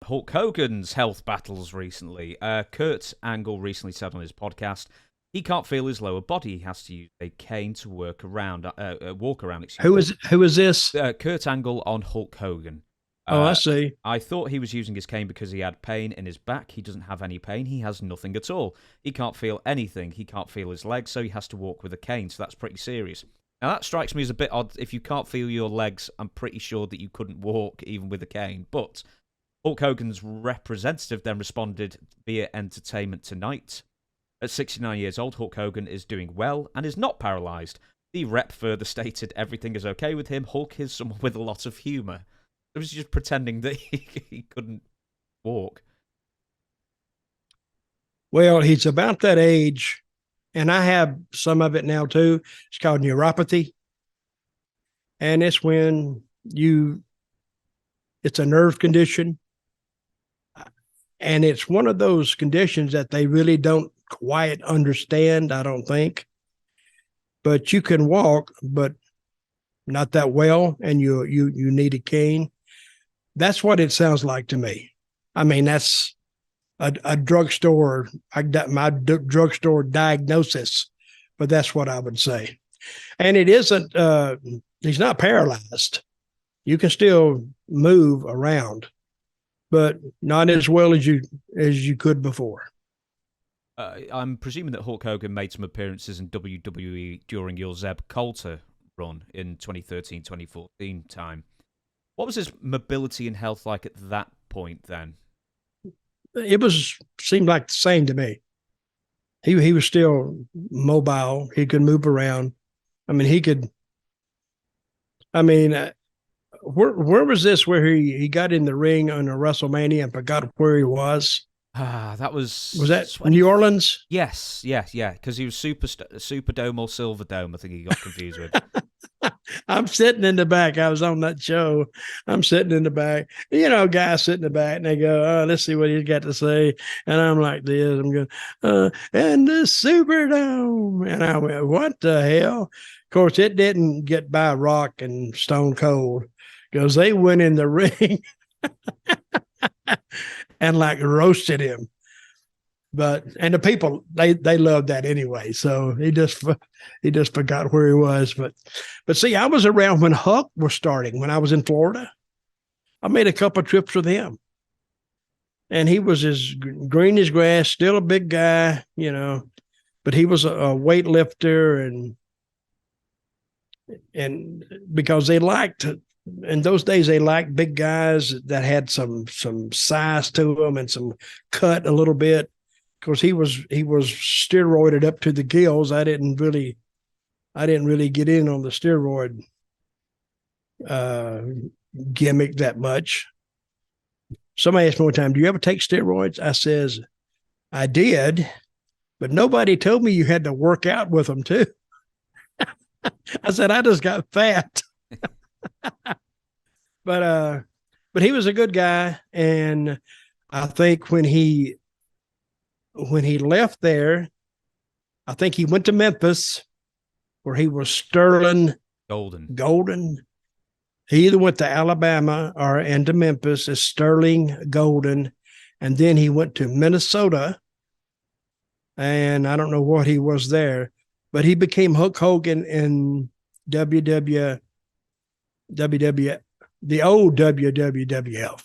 Hulk Hogan's health battles recently. Kurt Angle recently said on his podcast he can't feel his lower body. He has to use a cane to walk around. Who is this? Kurt Angle on Hulk Hogan. Oh, I see. I thought he was using his cane because he had pain in his back. He doesn't have any pain. He has nothing at all. He can't feel anything. He can't feel his legs, so he has to walk with a cane. So that's pretty serious. Now, that strikes me as a bit odd. If you can't feel your legs, I'm pretty sure that you couldn't walk even with a cane. But Hulk Hogan's representative then responded via Entertainment Tonight. At 69 years old, Hulk Hogan is doing well and is not paralysed. The rep further stated everything is okay with him. Hulk is someone with a lot of humour. He was just pretending that he couldn't walk. Well, he's about that age, and I have some of it now too. It's called neuropathy. And it's when it's a nerve condition. And it's one of those conditions that they really don't quite understand, I don't think. But you can walk, but not that well, and you need a cane. That's what it sounds like to me. I mean, that's a drugstore, my drugstore diagnosis, but that's what I would say. And it isn't, he's not paralyzed. You can still move around, but not as well as you could before. I'm presuming that Hulk Hogan made some appearances in WWE during your Zeb Colter run in 2013-2014 time. What was his mobility and health like at that point then? It seemed like the same to me. He was still mobile. He could move around. I mean, where was this where he got in the ring on a WrestleMania and forgot where he was? That was that New Orleans? Yes, because he was Superdome or Silverdome. I think he got confused with. I'm sitting in the back. I was on that show. I'm sitting in the back. Guys sit in the back, and they go, "Oh, let's see what he's got to say." And I'm like this. I'm going, and the Superdome. And I went, "What the hell?" Of course, it didn't get by Rock and Stone Cold because they went in the ring and like roasted him. And the people, they loved that anyway. So he just forgot where he was. But see, I was around when Huck was starting, when I was in Florida. I made a couple of trips with him. And he was as green as grass, still a big guy, but he was a weightlifter and because they liked, in those days, they liked big guys that had some size to them and some cut a little bit. Of course, he was steroided up to the gills. I didn't really get in on the steroid gimmick that much. Somebody asked me one time, "Do you ever take steroids?" I says, "I did, but nobody told me you had to work out with them too." I said, "I just got fat." But he was a good guy, and I think when he left there, I think he went to Memphis, where he was Sterling Golden. He either went to Alabama and to Memphis as Sterling Golden, and then he went to Minnesota, and I don't know what he was there, but he became Hulk Hogan in the old WWF.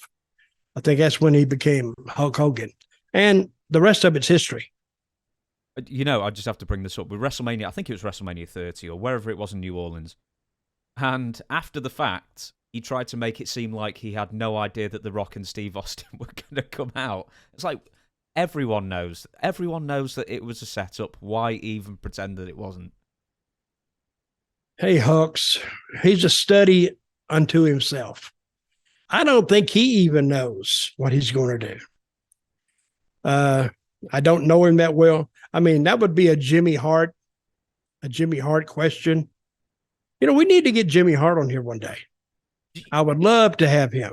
I think that's when he became Hulk Hogan. And the rest of it's history. I just have to bring this up. With WrestleMania, I think it was WrestleMania 30 or wherever it was in New Orleans. And after the fact, he tried to make it seem like he had no idea that The Rock and Steve Austin were going to come out. It's like, everyone knows. Everyone knows that it was a setup. Why even pretend that it wasn't? Hey, Hux, he's a study unto himself. I don't think he even knows what he's going to do. I don't know him that well. I mean, that would be a Jimmy Hart question. We need to get Jimmy Hart on here one day. I would love to have him.